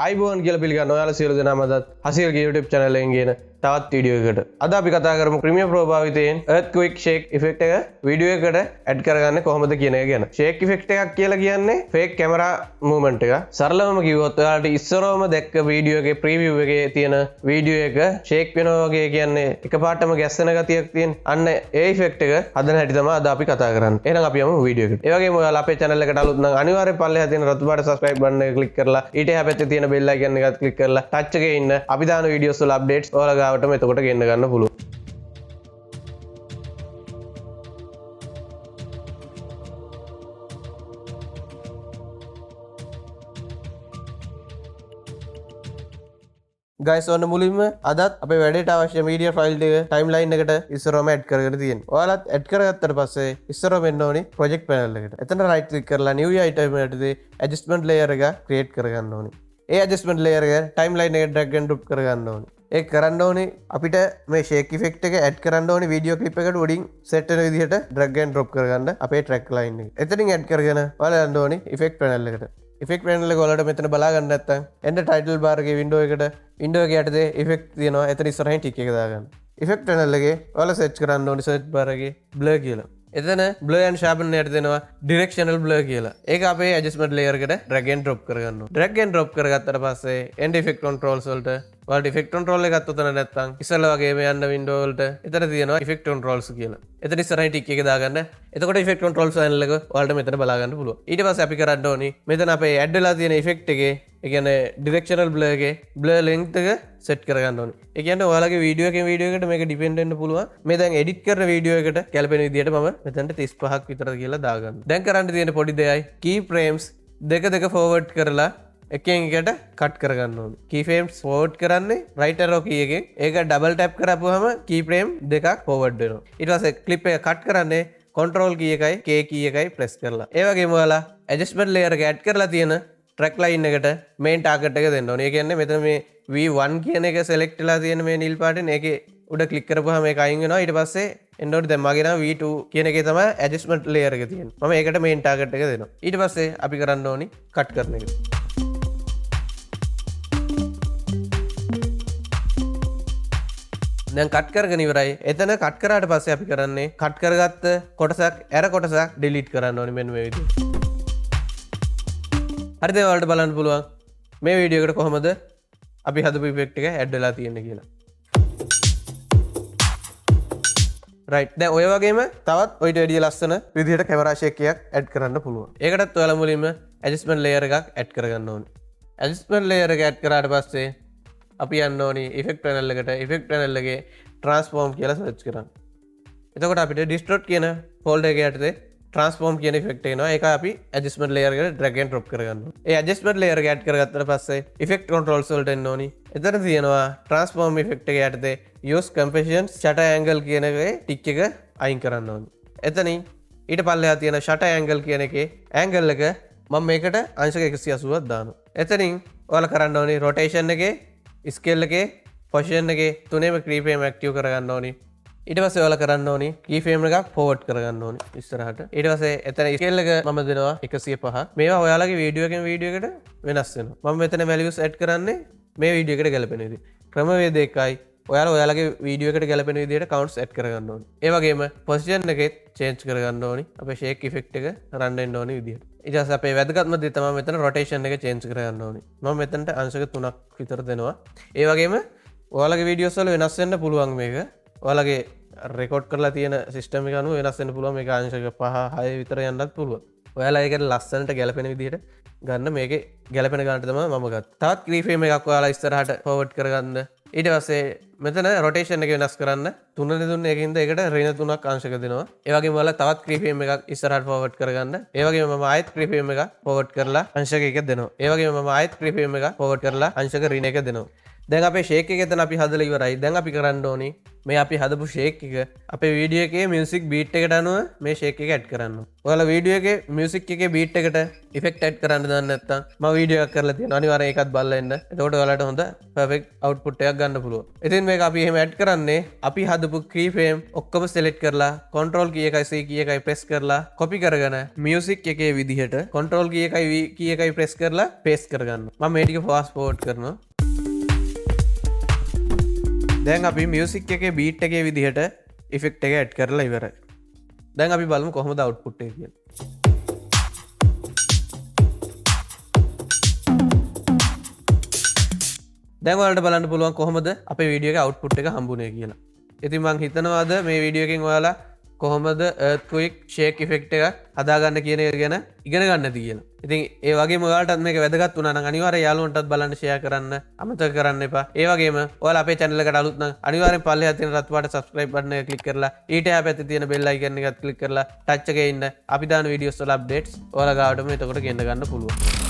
අයිබෝන් කියලා පිළිගන්න ඔයාලා සියලු දෙනාම අදත් හසිල්ගේ YouTube channel එකෙන් ගෙන තවත් වීඩියෝ එකකට. අද අපි කතා කරමු Premiere Pro භාවිතයෙන් earthquake shake effect එක වීඩියෝ එකට ඇඩ් කරගන්නේ කොහොමද කියන එක ගැන. shake effect එකක් කියලා කියන්නේ fake camera movement එක. සරලවම කිව්වොත් ඔයාලට ඉස්සරවම දැක්ක වීඩියෝ එකේ preview එකේ තියෙන වීඩියෝ එක shake වෙනවා වගේ කියන්නේ එකපාරටම ගැස්සෙන ගතියක් තියෙන. අන්න ඒ effect එක හදන හැටි තමයි අද අපි කතා කරන්නේ. එහෙනම් අපි යමු වීඩියෝ එකට. ඒ වගේම ඔයාලා අපේ channel එකට අලුත් නම් අනිවාර්යයෙන් පල්ලෙහා තියෙන රතු පාට subscribe button එක click කරලා ඊට එහා පැත්තේ තියෙන bell icon එකත් click කරලා touch එකේ ඉන්න අපි දාන videos වල updates ඔයාලා ගාවටම එතකොට ගෙන්න ගන්න පුළුවන්. guys ඔන්න මුලින්ම අදත් අපේ වැඩේට අවශ්‍ය media file එක timeline එකට ඉස්සරවම add කරගෙන තියෙනවා. ඔයාලත් add කරගත්තට පස්සේ ඉස්සරවම එන්න ඕනි project panel එකට. එතන right click කරලා new item එකටදී adjustment layer එක create කරගන්න ඕනි. ඒ adjustment layer එක timeline එකට drag and drop කරගන්න ඕනි. ඒ කරන්න ඕනේ අපිට මේ shake effect එක add කරන්න ඕනේ video clip එකට උඩින් set වෙන විදිහට drag and drop කරගන්න අපේ track line එක. එතනින් add කරගෙන ඔයාලා යන්න ඕනේ effect panel එකට. effect panel එක ඔයාලට මෙතන බලා ගන්න නැත්නම් end title bar එකේ window එකට window එක යටතේ effect තියෙනවා. එතන ඉස්සරහින් tick එක දාගන්න. effect panel එකේ ඔයාලා search කරන්න ඕනේ search bar එකේ blur කියලා. එතන blur and sharpen එකට දෙනවා directional blur කියලා. ඒක අපේ adjustment layer එකට drag and drop කරගන්න ඕනේ. drag and drop කරගත්තට පස්සේ end effect controls වලට ඔයාලට effect control එකත් උතන නැත්නම් ඉස්සෙල්ලා වගේම යන්න window වලට එතන තියෙනවා effect controls කියලා. එතන ඉස්සරහින් tick එක දාගන්න. එතකොට effect controls panel එක ඔයාලට මෙතන බලා ගන්න පුළුවන්. ඊට පස්සේ අපි කරන්න ඕනේ මෙතන අපේ add වෙලා තියෙන effect එකේ ඒ කියන්නේ directional blur එකේ blur length එක set කරගන්න ඕනේ. ඒ කියන්නේ ඔයාලගේ වීඩියෝ එකෙන් වීඩියෝ එකට මේක depend වෙන්න පුළුවන්. මේ දැන් edit කරන වීඩියෝ එකට ගැලපෙන විදිහට මම මෙතනට 35ක් විතර කියලා දාගන්න. දැන් කරන්න තියෙන පොඩි දෙයයි key frames දෙක forward කරලා එකෙන් එකට කට් කරගන්න ඕනේ. key frames forward කරන්නේ right arrow key එකෙන්. ඒක double tap කරපුවාම key frame දෙකක් forward වෙනවා. ඊට පස්සේ clip එක කට් කරන්නේ control key එකයි K key එකයි press කරලා. ඒ වගේම ඔයාලා adjustment layer එක add කරලා තියෙන track line එකට main target එක දෙන්න ඕනේ. ඒ කියන්නේ මෙතන මේ V1 කියන එක select වෙලා තියෙන මේ නිල් පාටෙන් ඒකේ උඩ click කරපුවාම මේක අයින් වෙනවා. ඊට පස්සේ එන්න ඕනේ දැන් මගේ නම් V2 කියන එකේ තමයි adjustment layer එක තියෙන්නේ. මම ඒකට main target එක දෙනවා. ඊට පස්සේ අපි කරන්න ඕනේ cut කරන එක. දැන් කට් කරගෙන ඉවරයි. එතන කට් කරාට පස්සේ අපි කරන්නේ කට් කරගත්ත කොටසක් ඇර කොටසක් delete කරන්න ඕනේ මෙන්න මේ විදිහට. හරිද? ඔයාලට බලන්න පුළුවන් මේ වීඩියෝ එකට කොහොමද අපි හදපු effect එක add වෙලා තියෙන්නේ කියලා. right. දැන් ඔය වගේම තවත් ඔයිට වැඩිය ලස්සන විදිහට camera shake එකක් add කරන්න පුළුවන්. ඒකටත් ඔයාලා මුලින්ම adjustment layer එකක් add කරගන්න ඕනේ. adjustment layer එක add කරාට පස්සේ අපි යන්න ඕනේ effect panel එකට. effect panel එකේ transform කියලා search කරන්න. එතකොට අපිට distort කියන folder එක යටතේ transform කියන effect එක එනවා. ඒක අපි adjustment layer එකට drag and drop කරගන්න ඕනේ. ඒ adjustment layer එක add කරගත්තට පස්සේ effect controls වලට එන්න ඕනේ. එතන තියෙනවා transform effect එක යටතේ use compression shutter angle කියන එකේ tick එක අයින් කරන්න ඕනේ. එතනින් ඊට පල්ලෙහා තියෙන shutter angle කියන එකේ angle එක මම මේකට අංශක 180ක් දානවා. එතනින් ඔයාලා කරන්න ඕනේ rotation එකේ ස්කේල් එකේ පොසිෂන් එකේ තුනේම keyframe active කරගන්න ඕනි. ඊට පස්සේ ඔයාලා කරන්න ඕනි keyframe එකක් forward කරගන්න ඕනි ඉස්සරහට. ඊට පස්සේ එතන ස්කේල් එක මම දෙනවා 105. මේවා ඔයාලගේ වීඩියෝ එකෙන් වීඩියෝ එකට වෙනස් වෙනවා. මම මෙතන values add කරන්නේ මේ වීඩියෝ එකට ගැලපෙන විදිහට. ක්‍රමවේද එකයි. ඔයාලගේ වීඩියෝ එකට ගැලපෙන විදිහට counts add කරගන්න ඕනි. ඒ වගේම පොසිෂන් එකේ change කරගන්න ඕනි. අපේ shake effect එක run වෙන්න ඕනි විදිහට. ඊට පස්සේ අපේ වැදගත්ම දේ තමයි මෙතන rotation එක change කරගන්න ඕනේ. මම මෙතනට අංශක 3ක් විතර දෙනවා. ඒ වගේම ඔයාලගේ videos වල වෙනස් වෙන්න පුළුවන් මේක. ඔයාලගේ record කරලා තියෙන system එක අනුව වෙනස් වෙන්න පුළුවන්. මේක අංශක 5 6 විතර යන්නත් පුළුවන්. ඔයාලා ඒකට ලස්සනට ගැලපෙන විදිහට ගන්න මේකේ ගැලපෙන ගන්නට තමයි මම ගත්තේ. තවත් keyframe එකක් ඔයාලා ඉස්සරහට forward කරගන්න. ඊට පස්සේ මෙතන rotation එක වෙනස් කරන්න 3 දුන්න එකකින්ද ඒකට ඍණ 3ක් අංශක දෙනවා. ඒ වගේම ඔයාලා තවත් keyframe එකක් ඉස්සරහට forward කරගන්න. ඒ වගේම මම ආයෙත් keyframe එකක් forward කරලා අංශක 1 දෙනවා. ඒ වගේම මම ආයෙත් keyframe එකක් forward කරලා අංශක ඍණ 1 දෙනවා. දැන් අපේ ෂේක් එක එතන අපි හදලා ඉවරයි. දැන් අපි කරන්න ඕනේ මේ අපි හදපු ෂේක් එක අපේ වීඩියෝ එකේ මියුසික් බීට් එකට අනුව මේ ෂේක් එක ඇඩ් කරන්න. ඔයාලා වීඩියෝ එකේ මියුසික් එකේ බීට් එකට ඉෆෙක්ට් ඇඩ් කරන්න දන්නේ නැත්නම් මම වීඩියෝ එකක් කරලා තියෙනවා. අනිවාර්යෙන් ඒකත් බලලා එන්න. එතකොට ඔයාලට හොඳ පර්ෆෙක්ට් අවුට්පුට් එකක් ගන්න පුළුවන්. ඉතින් මේක අපි එහෙම ඇඩ් කරන්නේ අපි හදපු key frame ඔක්කොම select කරලා control key එකයි C key එකයි press කරලා copy කරගෙන මියුසික් එකේ විදිහට control key එකයි V key එකයි press කරලා paste කරගන්න. මම මේ ටික fast forward කරනවා. දැන් අපි මියුසික් එකේ බීට් එකේ විදිහට ඉෆෙක්ට් එක ඇඩ් කරලා ඉවරයි. දැන් අපි බලමු කොහොමද අවුට්පුට් එක කියලා. දැන් ඔයාලට බලන්න පුළුවන් කොහොමද අපේ වීඩියෝ එකේ අවුට්පුට් එක හම්බුනේ කියලා. ඉතින් මම හිතනවාද මේ වීඩියෝ එකෙන් ඔයාලා කොහොමද earthquake shake effect එක හදාගන්න කියන එක ගැන ඉගෙන ගන්නද කියලා. ඉතින් ඒ වගේම ඔයාලටත් මේක වැදගත් වුණා නම් අනිවාර්යයෙන් යාළුවන්ටත් බලන්න share කරන්න අමතක කරන්න එපා. ඒ වගේම ඔයාලා අපේ channel එකට අලුත් නම් අනිවාර්යෙන් පල්ලෙහා තියෙන රත් පාට subscribe button එක click කරලා ඊට එහා පැත්තේ තියෙන bell icon එකත් click කරලා touch එකේ ඉන්න අපි දාන videos වල updates ඔයාලා ගාවටම එතකොට ගෙන්න ගන්න පුළුවන්.